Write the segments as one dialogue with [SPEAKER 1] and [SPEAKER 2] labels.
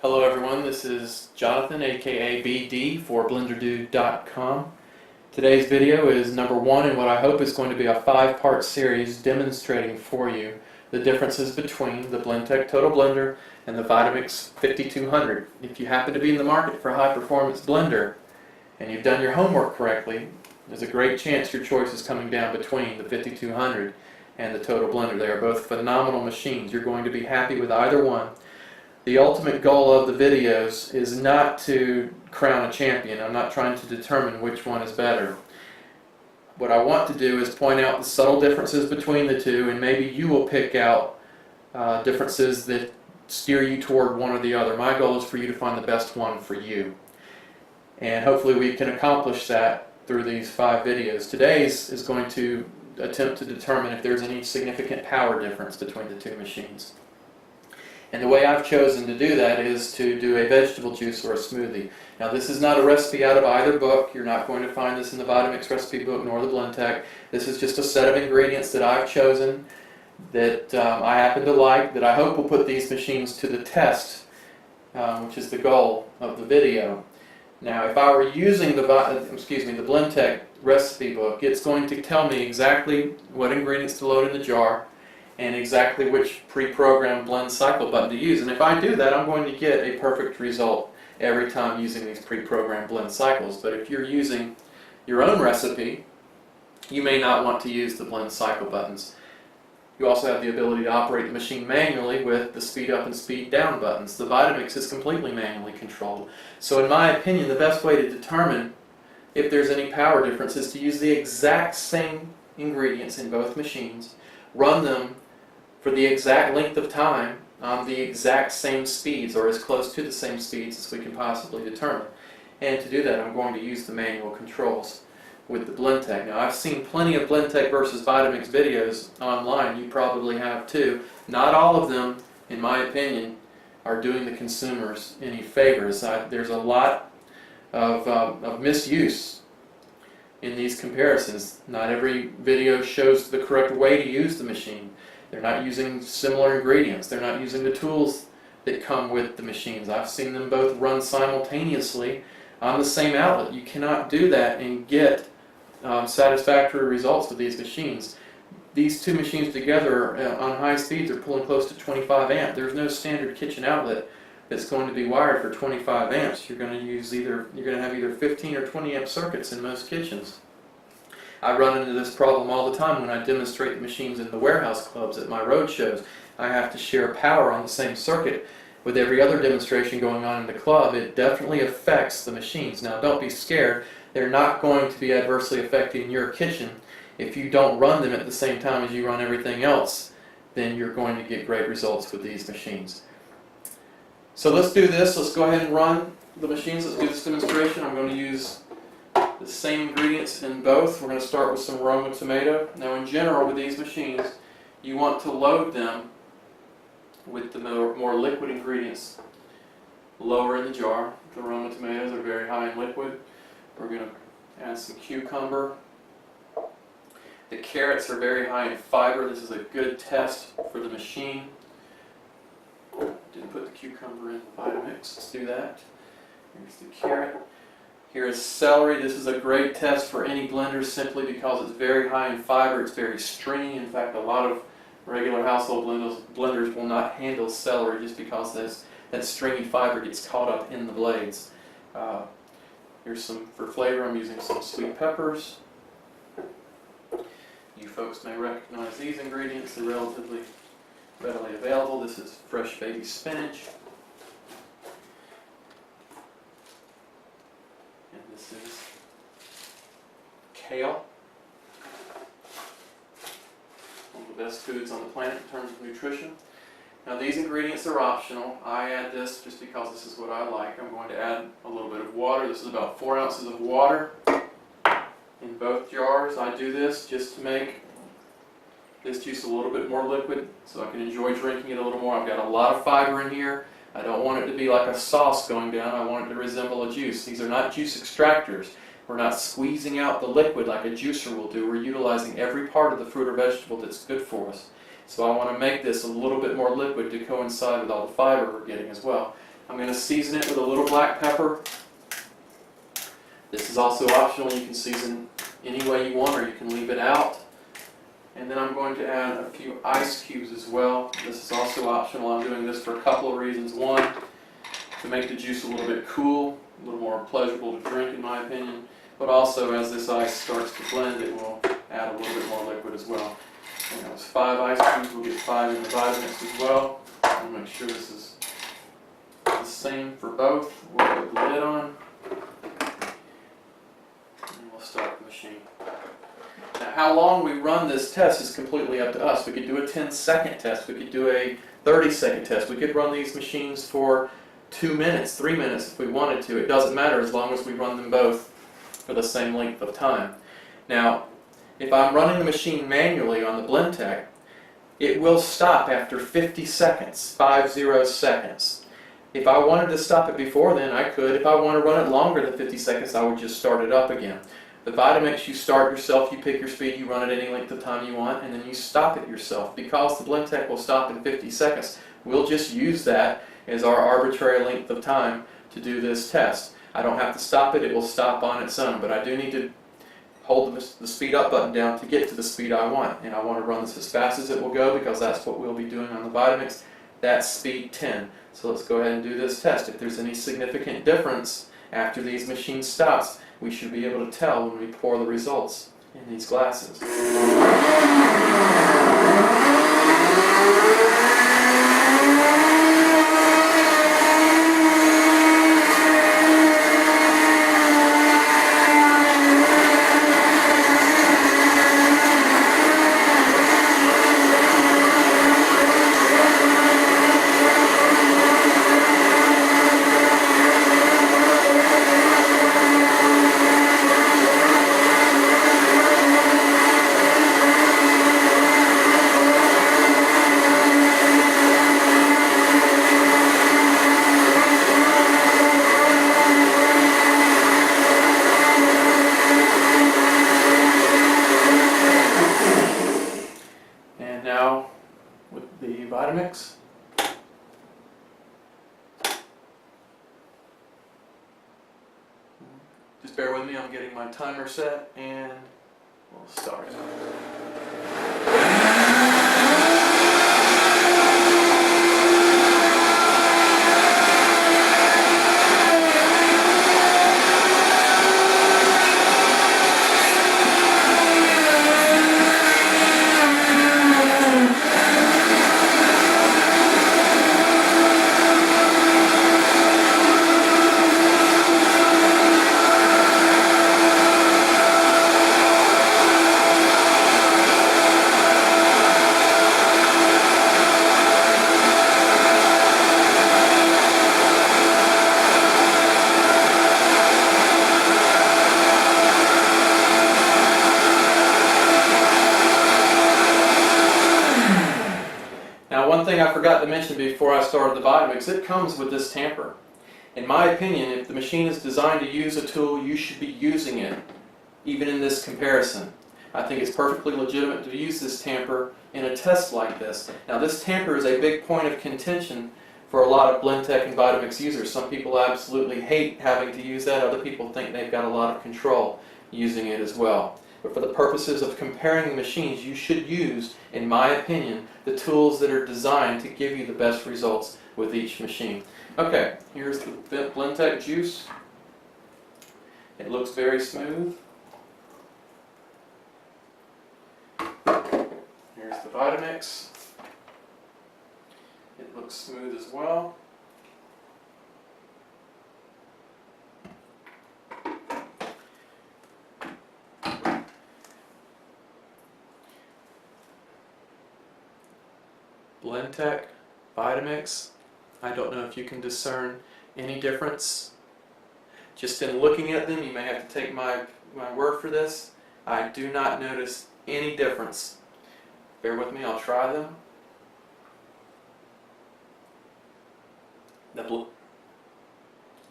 [SPEAKER 1] Hello everyone, this is Jonathan aka BD for BlenderDude.com. Today's video is number 1 in what I hope is going to be a 5-part series demonstrating for you the differences between the Blendtec Total Blender and the Vitamix 5200. If you happen to be in the market for a high performance blender and you've done your homework correctly, there's a great chance your choice is coming down between the 5200 and the Total Blender. They are both phenomenal machines. You're going to be happy with either one. The ultimate goal of the videos is not to crown a champion. I'm not trying to determine which one is better. What I want to do is point out the subtle differences between the two, and maybe you will pick out differences that steer you toward one or the other. My goal is for you to find the best one for you. And hopefully we can accomplish that through these 5 videos. Today's is going to attempt to determine if there's any significant power difference between the two machines. And the way I've chosen to do that is to do a vegetable juice or a smoothie. Now this is not a recipe out of either book. You're not going to find this in the Vitamix recipe book nor the Blendtec. This is just a set of ingredients that I've chosen that I happen to like, that I hope will put these machines to the test, which is the goal of the video. Now if I were using the Blendtec recipe book, it's going to tell me exactly what ingredients to load in the jar and exactly which pre-programmed blend cycle button to use. And if I do that, I'm going to get a perfect result every time using these pre-programmed blend cycles. But if you're using your own recipe, you may not want to use the blend cycle buttons. You also have the ability to operate the machine manually with the speed up and speed down buttons. The Vitamix is completely manually controlled. So in my opinion, the best way to determine if there's any power difference is to use the exact same ingredients in both machines, run them for the exact length of time on the exact same speeds, or as close to the same speeds as we can possibly determine. And to do that, I'm going to use the manual controls with the Blendtec. Now I've seen plenty of Blendtec versus Vitamix videos online. You probably have too. Not all of them, in my opinion, are doing the consumers any favors. There's a lot of misuse in these comparisons. Not every video shows the correct way to use the machine. They're not using similar ingredients. They're not using the tools that come with the machines. I've seen them both run simultaneously on the same outlet. You cannot do that and get satisfactory results with these machines. These two machines together on high speeds are pulling close to 25 amps. There's no standard kitchen outlet that's going to be wired for 25 amps. You're going to have either 15 or 20 amp circuits in most kitchens. I run into this problem all the time when I demonstrate the machines in the warehouse clubs at my road shows. I have to share power on the same circuit with every other demonstration going on in the club. It definitely affects the machines. Now don't be scared. They're not going to be adversely affecting your kitchen. If you don't run them at the same time as you run everything else, then you're going to get great results with these machines. So let's do this. Let's go ahead and run the machines. Let's do this demonstration. I'm going to use the same ingredients in both. We're going to start with some Roma tomato. Now in general with these machines, you want to load them with the more liquid ingredients lower in the jar. The Roma tomatoes are very high in liquid. We're going to add some cucumber. The carrots are very high in fiber. This is a good test for the machine. Didn't put the cucumber in the Vitamix. Let's do that. Here's the carrot. Here is celery. This is a great test for any blender simply because it's very high in fiber. It's very stringy. In fact, a lot of regular household blenders will not handle celery just because that stringy fiber gets caught up in the blades. Here's some, for flavor, I'm using some sweet peppers. You folks may recognize these ingredients. They're relatively readily available. This is fresh baby spinach. And this is kale. One of the best foods on the planet in terms of nutrition. Now these ingredients are optional. I add this just because this is what I like. I'm going to add a little bit of water. This is about 4 ounces of water in both jars. I do this just to make this juice a little bit more liquid so I can enjoy drinking it a little more. I've got a lot of fiber in here. I don't want it to be like a sauce going down. I want it to resemble a juice. These are not juice extractors. We're not squeezing out the liquid like a juicer will do. We're utilizing every part of the fruit or vegetable that's good for us. So I want to make this a little bit more liquid to coincide with all the fiber we're getting as well. I'm going to season it with a little black pepper. This is also optional. You can season any way you want, or you can leave it out. And then I'm going to add a few ice cubes as well. This is also optional. I'm doing this for a couple of reasons. One, to make the juice a little bit cool, a little more pleasurable to drink in my opinion. But also, as this ice starts to blend, it will add a little bit more liquid as well. And that was 5 ice cubes. We'll get 5 in the Vitamix as well. I'll make sure this is the same for both. We'll put the lid on. And we'll start the machine. Now, how long we run this test is completely up to us. We could do a 10-second test. We could do a 30-second test. We could run these machines for 2 minutes, 3 minutes if we wanted to. It doesn't matter as long as we run them both for the same length of time. Now, if I'm running the machine manually on the Blendtec, it will stop after 50 seconds, 50 seconds. If I wanted to stop it before then, I could. If I want to run it longer than 50 seconds, I would just start it up again. The Vitamix, you start yourself, you pick your speed, you run it any length of time you want, and then you stop it yourself. Because the Blendtec will stop in 50 seconds, we'll just use that as our arbitrary length of time to do this test. I don't have to stop it, it will stop on its own, but I do need to hold the speed up button down to get to the speed I want. And I want to run this as fast as it will go because that's what we'll be doing on the Vitamix. That's speed 10. So let's go ahead and do this test. If there's any significant difference after these machines stops, we should be able to tell when we pour the results in these glasses. With the Vitamix. Just bear with me, I'm getting my timer set and we'll start. Now, one thing I forgot to mention before I started the Vitamix, it comes with this tamper. In my opinion, if the machine is designed to use a tool, you should be using it, even in this comparison. I think it's perfectly legitimate to use this tamper in a test like this. Now, this tamper is a big point of contention for a lot of Blendtec and Vitamix users. Some people absolutely hate having to use that. Other people think they've got a lot of control using it as well. But for the purposes of comparing the machines, you should use, in my opinion, the tools that are designed to give you the best results with each machine. Okay, here's the Blendtec juice. It looks very smooth. Here's the Vitamix. It looks smooth as well. Blendtec, Vitamix. I don't know if you can discern any difference. Just in looking at them, you may have to take my word for this. I do not notice any difference. Bear with me, I'll try them. The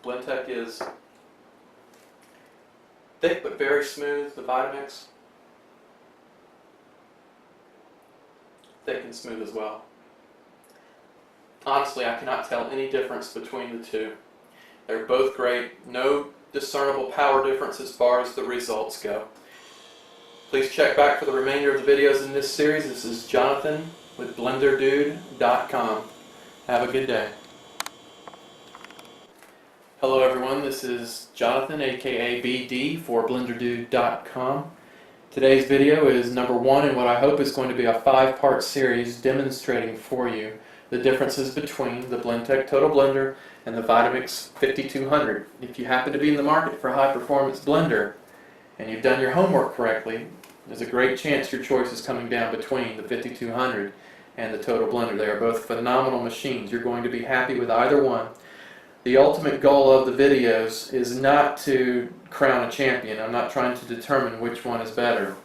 [SPEAKER 1] Blendtec is thick but very smooth. The Vitamix, thick and smooth as well. Honestly, I cannot tell any difference between the two. They're both great. No discernible power difference as far as the results go. Please check back for the remainder of the videos in this series. This is Jonathan with BlenderDude.com. Have a good day. Hello everyone, this is Jonathan aka BD for BlenderDude.com. Today's video is number 1 in what I hope is going to be a 5-part series demonstrating for you the differences between the Blendtec Total Blender and the Vitamix 5200. If you happen to be in the market for a high-performance blender and you've done your homework correctly, there's a great chance your choice is coming down between the 5200 and the Total Blender. They are both phenomenal machines. You're going to be happy with either one. The ultimate goal of the videos is not to crown a champion. I'm not trying to determine which one is better.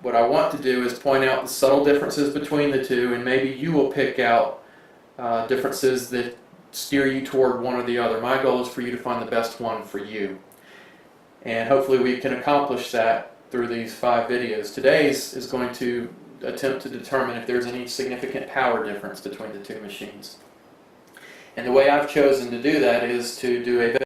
[SPEAKER 1] What I want to do is point out the subtle differences between the two, and maybe you will pick out differences that steer you toward one or the other. My goal is for you to find the best one for you. And hopefully we can accomplish that through these 5 videos. Today's is going to attempt to determine if there's any significant power difference between the two machines. And the way I've chosen to do that is to do a